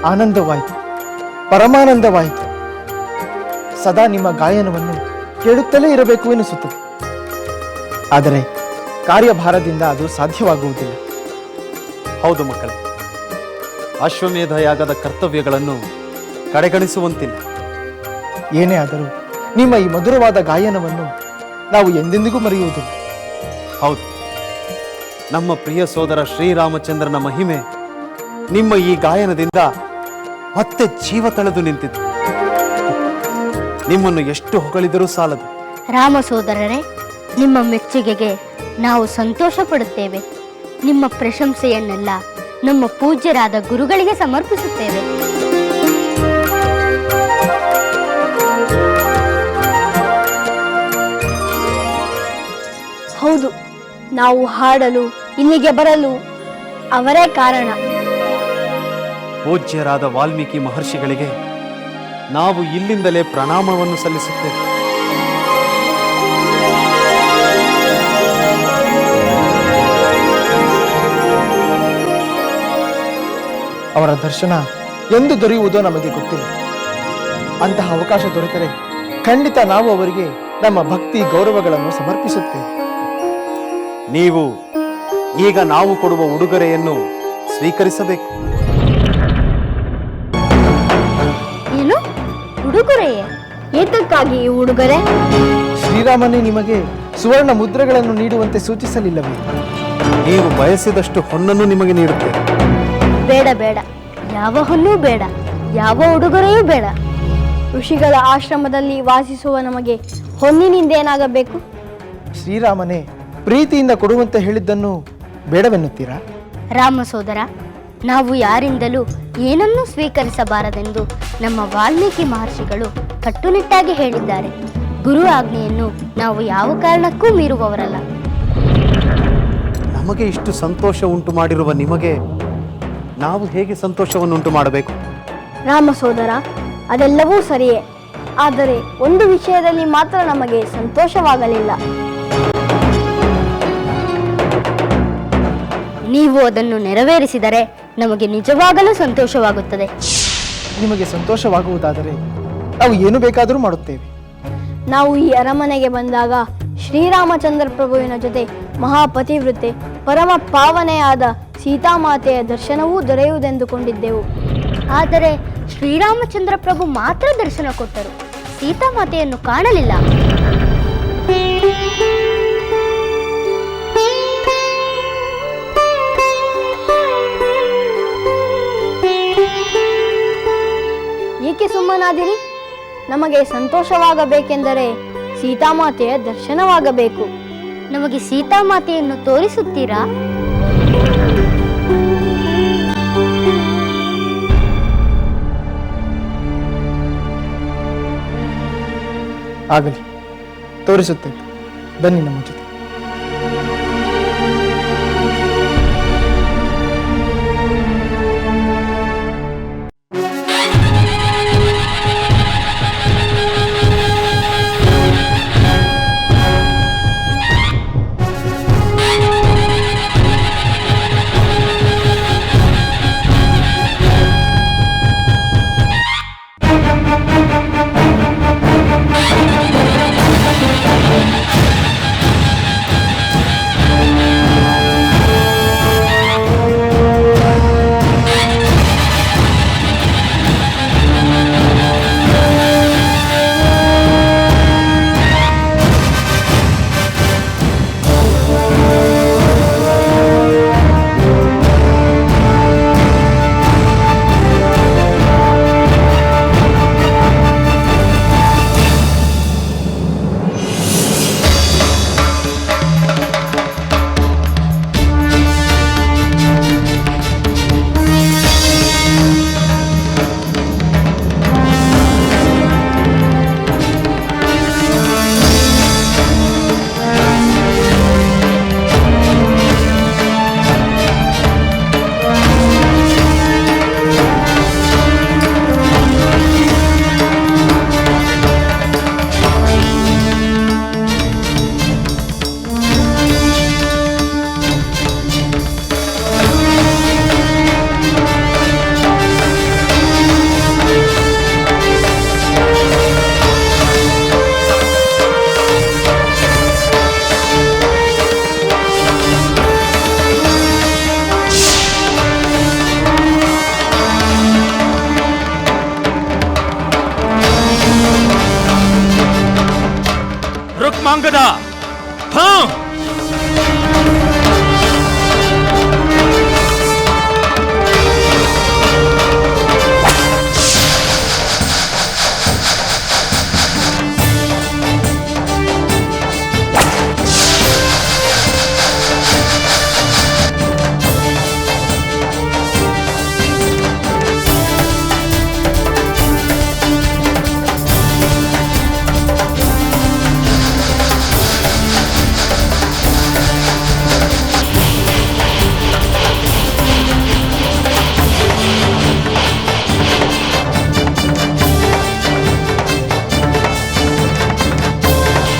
ಆನಂದವಾಯಿತು, ಪರಮಾನಂದವಾಯಿತು. ಸದಾ ನಿಮ್ಮ ಗಾಯನವನ್ನು ಕೇಳುತ್ತಲೇ ಇರಬೇಕು ಎನಿಸುತ್ತದೆ. ಆದರೆ ಕಾರ್ಯಭಾರದಿಂದ ಅದು ಸಾಧ್ಯವಾಗುವುದಿಲ್ಲ. ಹೌದು ಮಕ್ಕಳೇ, ಅಶ್ವಮೇಧ ಯಾಗದ ಕರ್ತವ್ಯಗಳನ್ನು ಕಡೆಗಣಿಸುವಂತಿಲ್ಲ. ಏನೇ ಆದರೂ ನಿಮ್ಮ ಈ ಮಧುರವಾದ ಗಾಯನವನ್ನು ನಾವು ಎಂದೆಂದಿಗೂ ಮರೆಯುವುದಿಲ್ಲ. ಹೌದು, ನಮ್ಮ ಪ್ರಿಯ ಸೋದರ ಶ್ರೀರಾಮಚಂದ್ರನ ಮಹಿಮೆ ನಿಮ್ಮ ಈ ಗಾಯನದಿಂದ ಮತ್ತೆ ಜೀವ ತಳೆದು ನಿಂತಿತು. ನಿಮ್ಮನ್ನು ಎಷ್ಟು ಹೊಗಳಿದರೂ ಸಾಲದು. ರಾಮ ಸೋದರರೇ, ನಿಮ್ಮ ಮೆಚ್ಚುಗೆಗೆ ನಾವು ಸಂತೋಷ ಪಡುತ್ತೇವೆ. ನಿಮ್ಮ ಪ್ರಶಂಸೆಯನ್ನೆಲ್ಲ ನಮ್ಮ ಪೂಜ್ಯರಾದ ಗುರುಗಳಿಗೆ ಸಮರ್ಪಿಸುತ್ತೇವೆ. ಹೌದು, ನಾವು ಹಾಡಲು ಇಲ್ಲಿಗೆ ಬರಲು ಅವರೇ ಕಾರಣ. ಪೂಜ್ಯರಾದ ವಾಲ್ಮೀಕಿ ಮಹರ್ಷಿಗಳಿಗೆ ನಾವು ಇಲ್ಲಿಂದಲೇ ಪ್ರಣಾಮವನ್ನು ಸಲ್ಲಿಸುತ್ತೇವೆ. ಅವರ ದರ್ಶನ ಎಂದು ದೊರೆಯುವುದೋ ನಮಗೆ ಗೊತ್ತಿಲ್ಲ. ಅಂತಹ ಅವಕಾಶ ದೊರೆತರೆ ಖಂಡಿತ ನಾವು ಅವರಿಗೆ ನಮ್ಮ ಭಕ್ತಿ ಗೌರವಗಳನ್ನು ಸಮರ್ಪಿಸುತ್ತೇವೆ. ನೀವು ಈಗ ನಾವು ಕೊಡುವ ಉಡುಗೊರೆಯನ್ನು ಸ್ವೀಕರಿಸಬೇಕು. ಏನು ಉಡುಗೊರೆಯೇ? ಏತಕ್ಕಾಗಿ ಈ ಉಡುಗೊರೆ? ಶ್ರೀರಾಮನೇ ನಿಮಗೆ ಸುವರ್ಣ ಮುದ್ರೆಗಳನ್ನು ನೀಡುವಂತೆ ಸೂಚಿಸಲಿಲ್ಲವೇ? ನೀವು ಬಯಸಿದಷ್ಟು ಹೊನ್ನನ್ನು ನಿಮಗೆ ನೀಡುತ್ತೇವೆ. ಬೇಡ ಬೇಡ, ಯಾವ ಹೊನ್ನೂ ಬೇಡ, ಯಾವ ಉಡುಗೊರೆಯೂ ಬೇಡ. ಋಷಿಗಳ ಆಶ್ರಮದಲ್ಲಿ ವಾಸಿಸುವ ನಮಗೆ ಹೊನ್ನಿನಿಂದೇನಾಗಬೇಕು? ಶ್ರೀರಾಮನೇ ಪ್ರೀತಿಯಿಂದ ಕೊಡುವಂತೆ ಹೇಳಿದ್ದನ್ನು ಬೇಡವೆನ್ನುತ್ತೀರಾ? ರಾಮ ಸೋದರ, ನಾವು ಯಾರಿಂದಲೂ ಏನನ್ನೂ ಸ್ವೀಕರಿಸಬಾರದೆಂದು ನಮ್ಮ ವಾಲ್ಮೀಕಿ ಮಹರ್ಷಿಗಳು ಕಟ್ಟುನಿಟ್ಟಾಗಿ ಹೇಳಿದ್ದಾರೆ. ಗುರು ಆಜ್ಞೆಯನ್ನು ನಾವು ಯಾವ ಕಾರಣಕ್ಕೂ ಮೀರುವವರಲ್ಲ. ನಮಗೆ ಇಷ್ಟು ಸಂತೋಷ ಉಂಟು ಮಾಡಿರುವ ನಿಮಗೆ ನಾವು ಹೇಗೆ ಸಂತೋಷವನ್ನು ಉಂಟು ಮಾಡಬೇಕು? ರಾಮ ಸೋದರ, ಅದೆಲ್ಲವೂ ಸರಿಯೇ. ಆದರೆ ಒಂದು ವಿಷಯದಲ್ಲಿ ಮಾತ್ರ ನಮಗೆ ಸಂತೋಷವಾಗಲಿಲ್ಲ. ನೀವು ಅದನ್ನು ನೆರವೇರಿಸಿದರೆ ನಮಗೆ ನಿಜವಾಗಲೂ ಸಂತೋಷವಾಗುತ್ತದೆ. ನಿಮಗೆ ಸಂತೋಷವಾಗುವುದಾದರೆ ನಾವು ಏನು ಬೇಕಾದರೂ ಮಾಡುತ್ತೇವೆ. ನಾವು ಈ ಅರಮನೆಗೆ ಬಂದಾಗ ಶ್ರೀರಾಮಚಂದ್ರ ಪ್ರಭುವಿನ ಜೊತೆ ಮಹಾಪತಿವೃತೆ ಪರಮ ಪಾವನೆಯಾದ ಸೀತಾಮಾತೆಯ ದರ್ಶನವೂ ದೊರೆಯುವುದೆಂದುಕೊಂಡಿದ್ದೆವು. ಆದರೆ ಶ್ರೀರಾಮಚಂದ್ರ ಪ್ರಭು ಮಾತ್ರ ದರ್ಶನ ಕೊಟ್ಟರು, ಸೀತಾಮಾತೆಯನ್ನು ಕಾಣಲಿಲ್ಲ. ಏಕೆ ಸುಮ್ಮನಾದಿರಿ? ನಮಗೆ ಸಂತೋಷವಾಗಬೇಕೆಂದರೆ ಸೀತಾಮಾತೆಯ ದರ್ಶನವಾಗಬೇಕು. ನಮಗೆ ಸೀತಾಮಾತೆಯನ್ನು ತೋರಿಸುತ್ತೀರಾ? ಆಗಲಿ, ತೋರಿಸುತ್ತೇವೆ. ಬನ್ನಿ ನಮ್ಮ ಜೊತೆ. ಜನಾಂಗದ